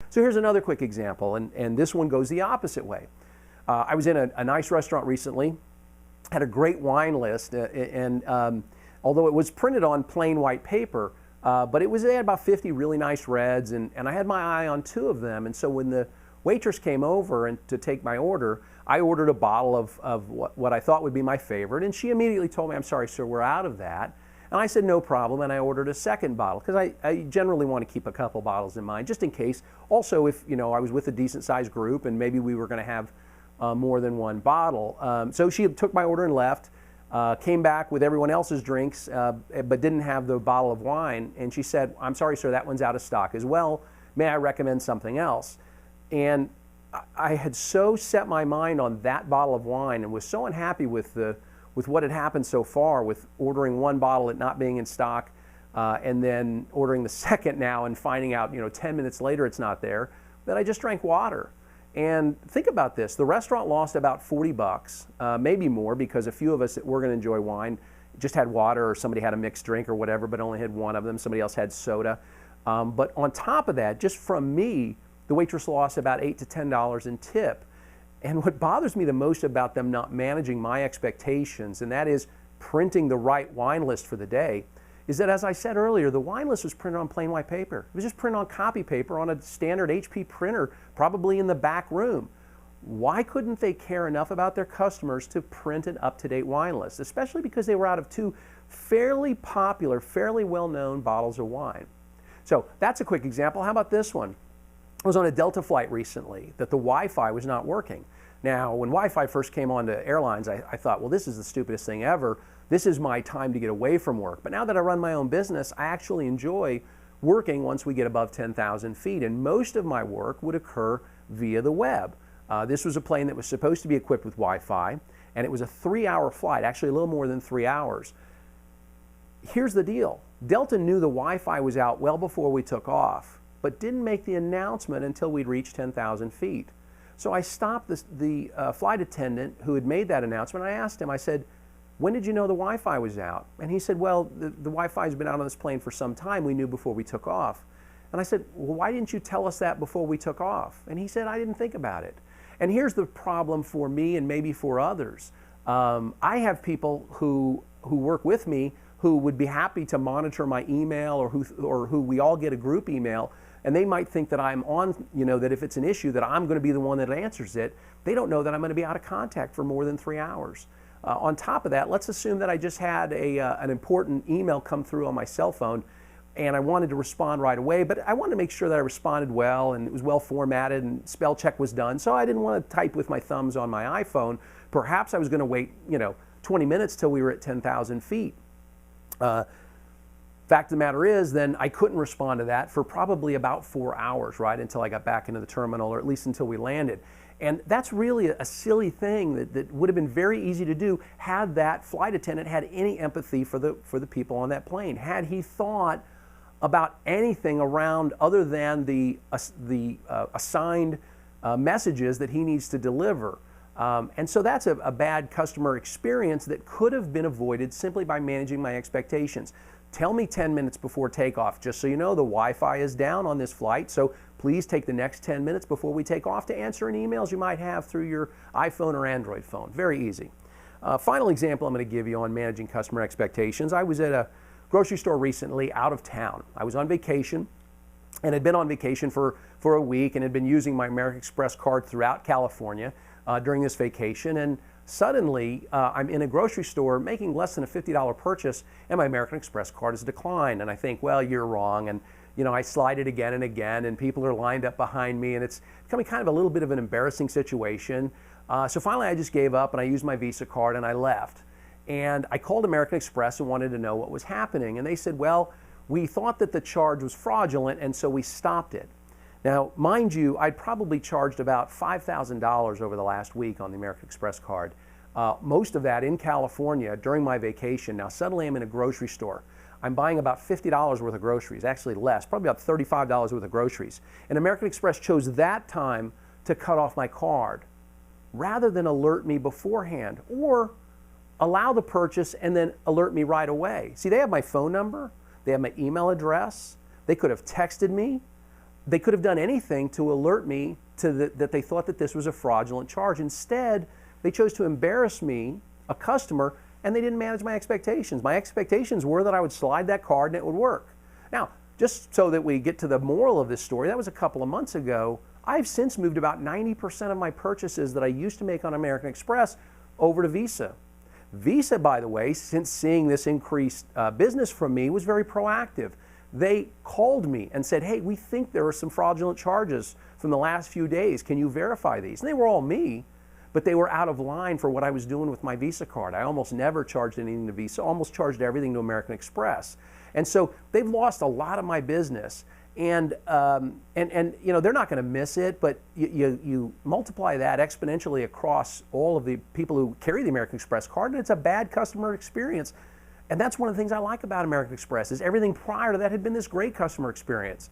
So here's another quick example, and this one goes the opposite way. I was in a nice restaurant recently, had a great wine list, and although it was printed on plain white paper, but they had about 50 really nice reds, and I had my eye on 2 of them. And so when the waitress came over and to take my order, I ordered a bottle of what I thought would be my favorite, and she immediately told me, "I'm sorry, sir, we're out of that." And I said, "No problem," and I ordered a second bottle, because I generally want to keep a couple bottles in mind, just in case. Also, if I was with a decent-sized group and maybe we were going to have more than one bottle. So she took my order and left, came back with everyone else's drinks, but didn't have the bottle of wine, and she said, "I'm sorry, sir, that one's out of stock as well. May I recommend something else?" And I had so set my mind on that bottle of wine and was so unhappy with what had happened so far, with ordering one bottle, it not being in stock, and then ordering the second now and finding out 10 minutes later it's not there, that I just drank water. And think about this, the restaurant lost about $40, maybe more, because a few of us that were going to enjoy wine just had water, or somebody had a mixed drink or whatever, but only had one of them. Somebody else had soda. But on top of that, just from me, the waitress lost about $8 to $10 in tip. And what bothers me the most about them not managing my expectations, and that is printing the right wine list for the day, is that, as I said earlier, the wine list was printed on plain white paper. It was just printed on copy paper on a standard HP printer, probably in the back room. Why couldn't they care enough about their customers to print an up-to-date wine list, especially because they were out of 2 fairly popular, fairly well-known bottles of wine? So that's a quick example. How about this one? I was on a Delta flight recently that the Wi-Fi was not working. Now, when Wi-Fi first came onto airlines, I thought, well, this is the stupidest thing ever. This is my time to get away from work. But now that I run my own business, I actually enjoy working once we get above 10,000 feet. And most of my work would occur via the web. This was a plane that was supposed to be equipped with Wi-Fi, and it was a 3-hour flight, actually a little more than 3 hours. Here's the deal. Delta knew the Wi-Fi was out well before we took off, but didn't make the announcement until we'd reached 10,000 feet. So I stopped the flight attendant who had made that announcement. I asked him, I said, "When did you know the Wi-Fi was out?" And he said, "Well, the Wi-Fi's been out on this plane for some time. We knew before we took off." And I said, "Well, why didn't you tell us that before we took off?" And he said, "I didn't think about it." And here's the problem for me and maybe for others. I have people who work with me who would be happy to monitor my email, or who we all get a group email, and they might think that I'm on, that if it's an issue that I'm going to be the one that answers it. They don't know that I'm going to be out of contact for more than 3 hours. On top of that, let's assume that I just had an important email come through on my cell phone, and I wanted to respond right away, but I wanted to make sure that I responded well and it was well formatted and spell check was done, so I didn't want to type with my thumbs on my iPhone. Perhaps I was going to wait 20 minutes till we were at 10,000 feet. Fact of the matter is, then I couldn't respond to that for probably about 4 hours, right, until I got back into the terminal, or at least until we landed. And that's really a silly thing that would have been very easy to do had that flight attendant had any empathy for the people on that plane. Had he thought about anything around other than the assigned messages that he needs to deliver. And so that's a bad customer experience that could have been avoided simply by managing my expectations. Tell me 10 minutes before takeoff, just so you know the Wi-Fi is down on this flight, so please take the next 10 minutes before we take off to answer any emails you might have through your iPhone or Android phone. Very easy. Final example I'm going to give you on managing customer expectations. I was at a grocery store recently out of town. I was on vacation and had been on vacation for a week and had been using my American Express card throughout California during this vacation, and suddenly I'm in a grocery store making less than a $50 purchase and my American Express card is declined, and I think, well, you're wrong, and I slide it again and again, and people are lined up behind me, and it's becoming kind of a little bit of an embarrassing situation. So finally I just gave up and I used my Visa card and I left. And I called American Express and wanted to know what was happening, and they said, well, we thought that the charge was fraudulent and so we stopped it. Now, mind you, I'd probably charged about $5,000 over the last week on the American Express card. Most of that in California during my vacation. Now, suddenly I'm in a grocery store. I'm buying about $50 worth of groceries, actually less, probably about $35 worth of groceries. And American Express chose that time to cut off my card rather than alert me beforehand or allow the purchase and then alert me right away. See, they have my phone number, they have my email address, they could have texted me. they could have done anything to alert me to that they thought that this was a fraudulent charge. Instead, they chose to embarrass me, a customer, and they didn't manage my expectations. My expectations were that I would slide that card and it would work. Now, just so that we get to the moral of this story, that was a couple of months ago. I've since moved about 90% of my purchases that I used to make on American Express over to Visa. Visa, by the way, since seeing this increased business from me, was very proactive. They called me and said, hey, we think there are some fraudulent charges from the last few days. Can you verify these? And they were all me, but they were out of line for what I was doing with my Visa card. I almost never charged anything to Visa, almost charged everything to American Express. And so they've lost a lot of my business. And you know, they're not going to miss it, but you multiply that exponentially across all of the people who carry the American Express card, and it's a bad customer experience. And that's one of the things I like about American Express is everything prior to that had been this great customer experience.